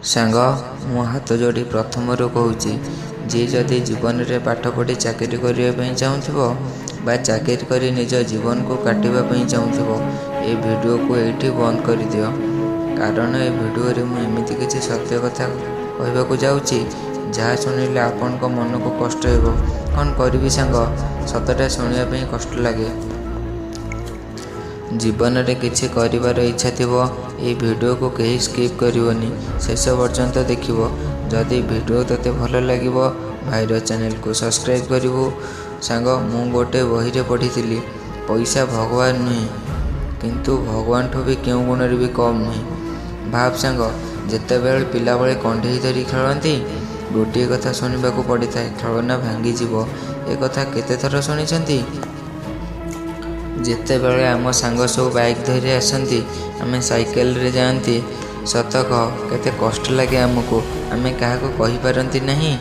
ସାଙ୍ଗ, ମୁଁ ହାତ ଯୋଡ଼ି ପ୍ରଥମରୁ କହୁଛି, ଯିଏ ଯଦି ଜୀବନରେ ପାଠ ପଢ଼ି ଚାକିରି କରିବା ପାଇଁ ଚାହୁଁଥିବ ବା ଚାକିରି କରି ନିଜ ଜୀବନକୁ କାଟିବା ପାଇଁ ଚାହୁଁଥିବ, ଏ ଭିଡ଼ିଓକୁ ଏଇଠି ବନ୍ଦ କରିଦିଅ। କାରଣ ଏ ଭିଡ଼ିଓରେ ମୁଁ ଏମିତି କିଛି ସତ୍ୟ କଥା କହିବାକୁ ଯାଉଛି ଯାହା ଶୁଣିଲେ ଆପଣଙ୍କ ମନକୁ କଷ୍ଟ ହେବ। କ'ଣ କରିବି ସାଙ୍ଗ, ସତଟା ଶୁଣିବା ପାଇଁ କଷ୍ଟ ଲାଗେ। ଜୀବନରେ କିଛି କରିବାର ଇଚ୍ଛା ଥିବ, ଏହି ଭିଡ଼ିଓକୁ କେହି ସ୍କିପ୍ କରିବନି, ଶେଷ ପର୍ଯ୍ୟନ୍ତ ଦେଖିବ। ଯଦି ଭିଡ଼ିଓ ତୋତେ ଭଲ ଲାଗିବ, ଭାଇର ଚ୍ୟାନେଲକୁ ସବସ୍କ୍ରାଇବ୍ କରିବୁ। ସାଙ୍ଗ, ମୁଁ ଗୋଟେ ବହିରେ ପଢ଼ିଥିଲି, ପଇସା ଭଗବାନ ନୁହେଁ, କିନ୍ତୁ ଭଗବାନଠୁ ବି କେଉଁ ଗୁଣରେ ବି କମ୍ ନୁହେଁ। ଭାବ ସାଙ୍ଗ, ଯେତେବେଳେ ପିଲାବେଳେ କଣ୍ଢେଇ ଧରି ଖେଳନ୍ତି, ଗୋଟିଏ କଥା ଶୁଣିବାକୁ ପଡ଼ିଥାଏ, ଖେଳନା ଭାଙ୍ଗିଯିବ। ଏ କଥା କେତେଥର ଶୁଣିଛନ୍ତି? ଯେତେବେଳେ ଆମ ସାଙ୍ଗ ସବୁ ବାଇକ୍ ଧରି ଆସନ୍ତି, ଆମେ ସାଇକେଲରେ ଯାଆନ୍ତି, ସତ କହ କେତେ କଷ୍ଟ ଲାଗେ ଆମକୁ। ଆମେ କାହାକୁ କହିପାରନ୍ତି ନାହିଁ।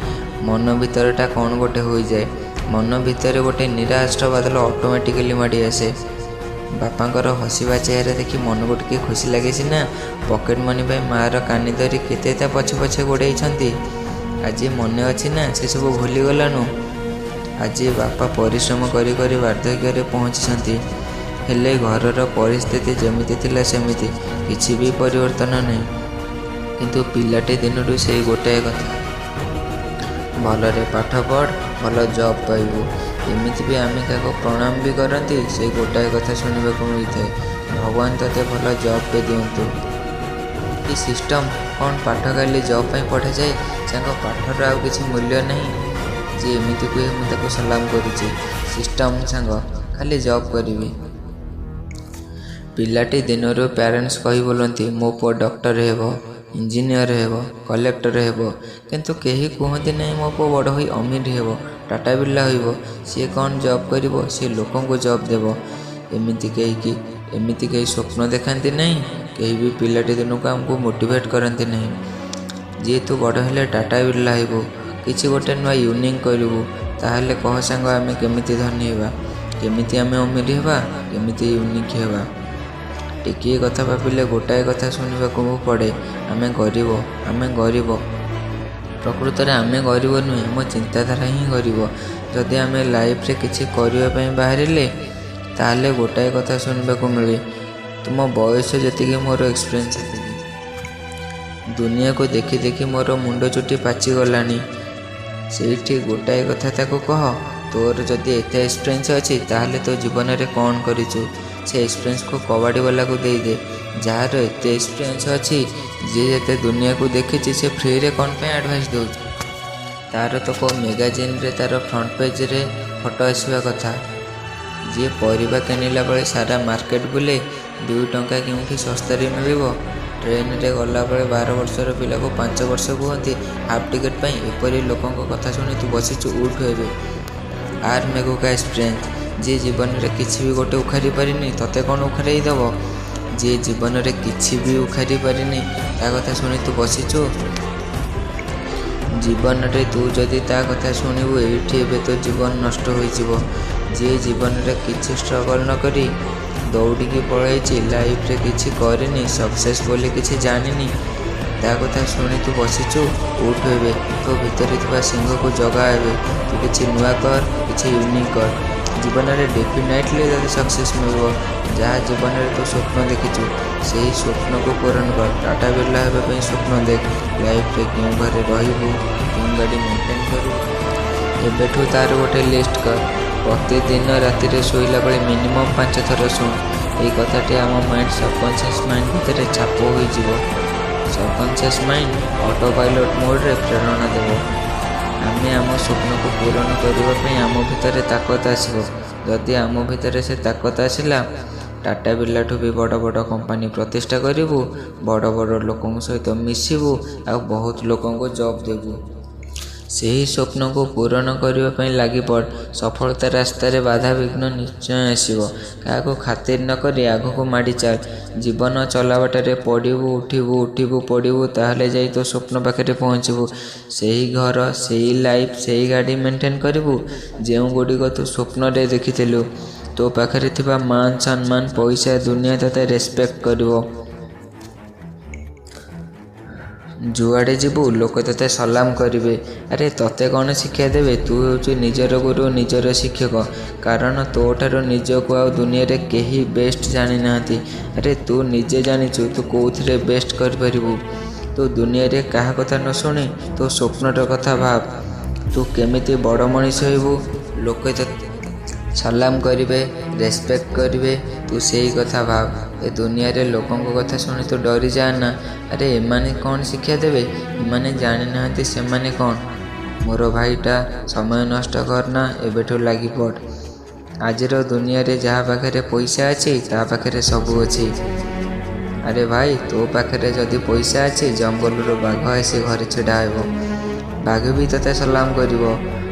ମନ ଭିତରଟା କ'ଣ ଗୋଟେ ହୋଇଯାଏ। ମନ ଭିତରେ ଗୋଟେ ନିରାଶ ବାଦଲ ଅଟୋମେଟିକାଲି ମାଡ଼ି ଆସେ। ବାପାଙ୍କର ହସିବା ଚେହେରା ଦେଖି ମନକୁ ଟିକେ ଖୁସି ଲାଗେ ସିନା, ପକେଟ୍ ମନି ପାଇଁ ମାଆର କାନି ଧରି କେତେ ତା ପଛେ ପଛେ ଗୋଡ଼େଇଛନ୍ତି। ଆଜି ମନେ ଅଛି ନା ସେସବୁ ଭୁଲିଗଲାନୁ? ଆଜି ବାପା ପରିଶ୍ରମ କରି କରି ବାର୍ଦ୍ଧକ୍ୟରେ ପହଞ୍ଚିଛନ୍ତି, ହେଲେ ଘରର ପରିସ୍ଥିତି ଯେମିତି ଥିଲା ସେମିତି, କିଛି ବି ପରିବର୍ତ୍ତନ ନାହିଁ। କିନ୍ତୁ ପିଲାଟି ଦିନରୁ ସେଇ ଗୋଟାଏ କଥା, ଭଲରେ ପାଠ ପଢ଼, ଭଲ ଜବ୍ ପାଇବୁ। ଏମିତି ବି ଆମେ କାହାକୁ ପ୍ରଣାମ ବି କରନ୍ତି, ସେଇ ଗୋଟାଏ କଥା ଶୁଣିବାକୁ ମିଳିଥାଏ, ଭଗବାନ ତୋତେ ଭଲ ଜବ୍ଟେ ଦିଅନ୍ତୁ। ଏ ସିଷ୍ଟମ୍ କ'ଣ ପାଠ ଖାଲି ଜବ୍ ପାଇଁ ପଢ଼ାଯାଏ? ସାଙ୍ଗ, ପାଠର ଆଉ କିଛି ମୂଲ୍ୟ ନାହିଁ। ଯିଏ ଏମିତି କୁହେ ମୁଁ ତାକୁ ସଲାମ କରୁଛି। ସିଷ୍ଟମ୍ ସାଙ୍ଗ, ଖାଲି ଜବ୍ କରିବି। ପିଲାଟି ଦିନରୁ ପ୍ୟାରେଣ୍ଟସ୍ କହି ବୋଲନ୍ତି, ମୋ ପୁଅ ଡକ୍ଟର ହେବ, ଇଞ୍ଜିନିୟର ହେବ, କଲେକ୍ଟର ହେବ, କିନ୍ତୁ କେହି କୁହନ୍ତି ନାହିଁ ମୋ ପୁଅ ବଡ଼ ହୋଇ ଅମିର ହେବ, ଟାଟା ବିର୍ଲା ହୋଇବ। ସିଏ କ'ଣ ଜବ୍ କରିବ? ସିଏ ଲୋକଙ୍କୁ ଜବ୍ ଦେବ। ଏମିତି କେହି ସ୍ୱପ୍ନ ଦେଖାନ୍ତି ନାହିଁ। କେହି ବି ପିଲାଟି ଦିନକୁ ଆମକୁ ମୋଟିଭେଟ୍ କରନ୍ତି ନାହିଁ। ଯିଏ ତୁ ବଡ଼ ହେଲେ ଟାଟା ବିର୍ଲା ହେବୁ, କିଛି ଗୋଟେ ନୂଆ ୟୁନିକ୍ କରିବୁ, ତାହେଲେ କହ ସାଙ୍ଗ ଆମେ କେମିତି ଧନୀ ହେବା, କେମିତି ଆମେ ଅମିର ହେବା, କେମିତି ୟୁନିକ୍ ହେବା। ଟିକିଏ କଥା ଭାବିଲେ ଗୋଟାଏ କଥା ଶୁଣିବାକୁ ପଡ଼େ, ଆମେ ଗରିବ। ପ୍ରକୃତରେ ଆମେ ଗରିବ ନୁହେଁ, ଆମ ଚିନ୍ତାଧାରା ହିଁ ଗରିବ। ଯଦି ଆମେ ଲାଇଫ୍ରେ କିଛି କରିବା ପାଇଁ ବାହାରିଲେ, ତାହେଲେ ଗୋଟାଏ କଥା ଶୁଣିବାକୁ ମିଳେ, ତୁମ ବୟସ ଯେତିକି ମୋର ଏକ୍ସପିରିଏନ୍ସ ସେତିକି। ଦୁନିଆକୁ ଦେଖି ଦେଖି ମୋର ମୁଣ୍ଡ ଚୁଟି ପାଚିଗଲାଣି। ସେଇଠି ଗୋଟାଏ କଥା ତାକୁ କହ, ତୋର ଯଦି ଏତେ ଏକ୍ସପିରିଏନ୍ସ ଅଛି, ତାହେଲେ ତୋ ଜୀବନରେ କ'ଣ କରିଛୁ, ସେ ଏକ୍ସପିରିଏନ୍ସକୁ କବାଡ଼ିବାଲାକୁ ଦେଇଦେ। ଯାହାର ଏତେ ଏକ୍ସପିରିଏନ୍ସ ଅଛି, ଯିଏ ଯେତେ ଦୁନିଆକୁ ଦେଖିଛି, ସେ ଫ୍ରିରେ କ'ଣ ପାଇଁ ଆଡ଼ଭାଇସ୍ ଦେଉଛି? ତା'ର ତ କେଉଁ ମ୍ୟାଗାଜିନ୍ରେ ତା'ର ଫ୍ରଣ୍ଟ ପେଜ୍ରେ ଫଟୋ ଆସିବା କଥା। ଯିଏ ପରିବା କିଣିଲା ବେଳେ ସାରା ମାର୍କେଟ ବୁଲେ, 2 ଟଙ୍କା କେଉଁଠି ଶସ୍ତାରେ ମିଳିବ। ଟ୍ରେନରେ ଗଲାବେଳେ 12 ବର୍ଷର ପିଲାକୁ 5 ବର୍ଷ କୁହନ୍ତି ହାଫ୍ ଟିକେଟ୍ ପାଇଁ। ଏପରି ଲୋକଙ୍କ କଥା ଶୁଣି ତୁ ବସିଛୁ ଉଠୁ ଏବେ। ଆର୍ ମେଗୁ କା ଏକ୍ସପିରିଏନ୍ସ। ଯିଏ ଜୀବନରେ କିଛି ବି ଗୋଟେ ଉଖାରି ପାରିନି, ତତେ କ'ଣ ଉଖାରେଇ ଦେବ? ଯିଏ ଜୀବନରେ କିଛି ବି ଉଖାରି ପାରିନି, ତା କଥା ଶୁଣି ତୁ ବସିଛୁ। ଜୀବନରେ ତୁ ଯଦି ତା କଥା ଶୁଣିବୁ, ଏଇଠି ଏବେ ତୋ ଜୀବନ ନଷ୍ଟ ହୋଇଯିବ। ଯିଏ ଜୀବନରେ କିଛି ଷ୍ଟ୍ରଗଲ୍ ନ କରି ଦୌଡ଼ିକି ପଳାଇଛି, ଲାଇଫ୍ରେ କିଛି କରିନି, ସକ୍ସେସ୍ ବୋଲି କିଛି ଜାଣିନି, ତା କଥା ଶୁଣି ତୁ ବସିଛୁ। ଉଠୁ ଏବେ, ତୋ ଭିତରେ ଥିବା ସିଂହକୁ ଜଗା ଏବେ। ତୁ କିଛି ନୂଆ କର, କିଛି ୟୁନିକ୍ କର। ଜୀବନରେ ଡେଫିନେଟଲି ତୋତେ ସକ୍ସେସ୍ ମିଳିବ। ଯାହା ଜୀବନରେ ତୁ ସ୍ୱପ୍ନ ଦେଖିଛୁ, ସେହି ସ୍ୱପ୍ନକୁ ପୂରଣ କର। ଟାଟା ବିର୍ଲା ହେବା ପାଇଁ ସ୍ୱପ୍ନ ଦେଖ। ଲାଇଫ୍ରେ କେଉଁ ଘରେ ରହିବୁ, କେଉଁ ଗାଡ଼ି ମେଣ୍ଟେନ୍ କରିବୁ, ଏବେଠୁ ତା'ର ଗୋଟେ ଲିଷ୍ଟ କର। ପ୍ରତିଦିନ ରାତିରେ ଶୋଇଲା ବେଳେ ମିନିମମ୍ 5 ଥର ଶୁଣ। ଏହି କଥାଟି ଆମ ମାଇଣ୍ଡ ସବକନସିୟସ୍ ମାଇଣ୍ଡ ଭିତରେ ଛାପ ହୋଇଯିବ। ସବକନସିୟସ୍ ମାଇଣ୍ଡ ଅଟୋ ପାଇଲଟ୍ ମୋଡ଼ରେ ପ୍ରେରଣା ଦେବ। ଆମେ ଆମ ସ୍ୱପ୍ନକୁ ପୂରଣ କରିବା ପାଇଁ ଆମ ଭିତରେ ତାକତ ଆସିବ। ଯଦି ଆମ ଭିତରେ ସେ ତାକତ ଆସିଲା, ଟାଟା ବିର୍ଲାଠୁ ବି ବଡ଼ ବଡ଼ କମ୍ପାନୀ ପ୍ରତିଷ୍ଠା କରିବୁ, ବଡ଼ ବଡ଼ ଲୋକଙ୍କ ସହିତ ମିଶିବୁ, ଆଉ ବହୁତ ଲୋକଙ୍କୁ ଜବ୍ ଦେବୁ। ସେହି ସ୍ୱପ୍ନକୁ ପୂରଣ କରିବା ପାଇଁ ଲାଗିପଡ଼। ସଫଳତା ରାସ୍ତାରେ ବାଧାବିଘ୍ନ ନିଶ୍ଚୟ ଆସିବ। କାହାକୁ ଖାତିର ନ କରି ଆଗକୁ ମାଡ଼ି ଚାଲ। ଜୀବନ ଚଲାବାଟରେ ପଡ଼ିବୁ, ଉଠିବୁ, ପଡ଼ିବୁ, ତାହେଲେ ଯାଇ ତୋ ସ୍ୱପ୍ନ ପାଖରେ ପହଞ୍ଚିବୁ। ସେହି ଘର, ସେହି ଲାଇଫ୍, ସେହି ଗାଡ଼ି ମେଣ୍ଟେନ୍ କରିବୁ, ଯେଉଁଗୁଡ଼ିକ ତୁ ସ୍ୱପ୍ନରେ ଦେଖିଥିଲୁ। ତୋ ପାଖରେ ଥିବା ମାନ, ସମ୍ମାନ, ପଇସା, ଦୁନିଆ ତୋତେ ରେସ୍ପେକ୍ଟ କରିବ। ଯୁଆଡ଼େ ଯିବୁ ଲୋକ ତୋତେ ସଲାମ କରିବେ। ଆରେ ତୋତେ କ'ଣ ଶିକ୍ଷା ଦେବେ? ତୁ ହେଉଛୁ ନିଜର ଗୁରୁ, ନିଜର ଶିକ୍ଷକ। କାରଣ ତୋ ଠାରୁ ନିଜକୁ ଆଉ ଦୁନିଆରେ କେହି ବେଷ୍ଟ ଜାଣିନାହାନ୍ତି। ଆରେ ତୁ ନିଜେ ଜାଣିଛୁ ତୁ କେଉଁଥିରେ ବେଷ୍ଟ କରିପାରିବୁ। ତୁ ଦୁନିଆରେ କାହା କଥା ନ ଶୁଣି ତୋ ସ୍ୱପ୍ନର କଥା ଭାବ। ତୁ କେମିତି ବଡ଼ ମଣିଷ ହେବୁ, ଲୋକେ ତୋତେ ସଲାମ କରିବେ, ରେସପେକ୍ଟ କରିବେ, ତୁ ସେଇ କଥା ଭାବ। ଏ ଦୁନିଆରେ ଲୋକଙ୍କ କଥା ଶୁଣି ତୁ ଡରିଯାଆ ନା। ଆରେ ଏମାନେ କ'ଣ ଶିକ୍ଷା ଦେବେ? ଏମାନେ ଜାଣିନାହାନ୍ତି ସେମାନେ କ'ଣ। ମୋର ଭାଇଟା, ସମୟ ନଷ୍ଟ କରନା, ଏବେଠୁ ଲାଗିପଡ଼। ଆଜିର ଦୁନିଆରେ ଯାହା ପାଖରେ ପଇସା ଅଛି ତା ପାଖରେ ସବୁ ଅଛି। ଆରେ ଭାଇ, ତୋ ପାଖରେ ଯଦି ପଇସା ଅଛି ଜଙ୍ଗଲରୁ ବାଘ ଆସି ଘରେ ଛିଡ଼ା ହେବ, ବାଘ ବି ତୋତେ ସଲାମ କରିବ।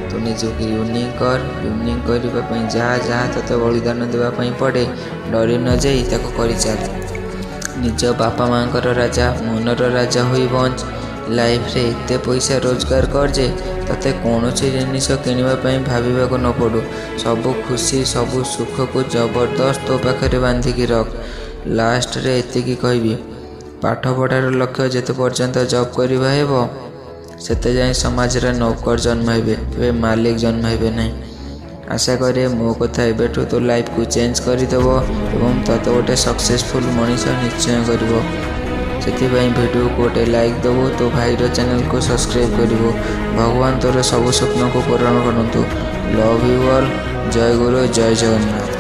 ତୁ ନିଜକୁ ୟୁନିକ୍ କର। ୟୁନିକ୍ କରିବା ପାଇଁ ଯାହା ଯାହା ତୋତେ ବଳିଦାନ ଦେବା ପାଇଁ ପଡ଼େ, ଡରି ନ ଯାଇ ତାକୁ କରିଚାଲ। ନିଜ ବାପା ମାଆଙ୍କର ରାଜା, ମନର ରାଜା ହୋଇ ବଞ୍ଚ। ଲାଇଫରେ ଏତେ ପଇସା ରୋଜଗାର କର ଯେ ତୋତେ କୌଣସି ଜିନିଷ କିଣିବା ପାଇଁ ଭାବିବାକୁ ନ ପଡ଼ୁ। ସବୁ ଖୁସି, ସବୁ ସୁଖକୁ ଜବରଦସ୍ତ ତୋ ପାଖରେ ବାନ୍ଧିକି ରଖ। ଲାଷ୍ଟରେ ଏତିକି କହିବି, ପାଠ ପଢ଼ାର ଲକ୍ଷ୍ୟ ଯେତେ ପର୍ଯ୍ୟନ୍ତ ଜବ୍ କରିବା ହେବ, ସେତେ ଯାଏଁ ସମାଜରେ ନୌକର ଜନ୍ମ ହେବେ, କେବେ ମାଲିକ ଜନ୍ମ ହେବେ ନାହିଁ। ଆଶା କରେ ମୋ କଥା ଏବେଠୁ ତୋ ଲାଇଫକୁ ଚେଞ୍ଜ କରିଦେବ ଏବଂ ତୋତେ ଗୋଟେ ସକ୍ସେସଫୁଲ୍ ମଣିଷ ନିଶ୍ଚୟ କରିବ। ସେଥିପାଇଁ ଭିଡ଼ିଓକୁ ଗୋଟେ ଲାଇକ୍ ଦେବୁ, ତୋ ଭାଇର ଚ୍ୟାନେଲକୁ ସବସ୍କ୍ରାଇବ୍ କରିବୁ। ଭଗବାନ ତୋର ସବୁ ସ୍ୱପ୍ନକୁ ପୂରଣ କରନ୍ତୁ। Love you all. ଜୟ ଗୁରୁ, ଜୟ ଜଗନ୍ନାଥ।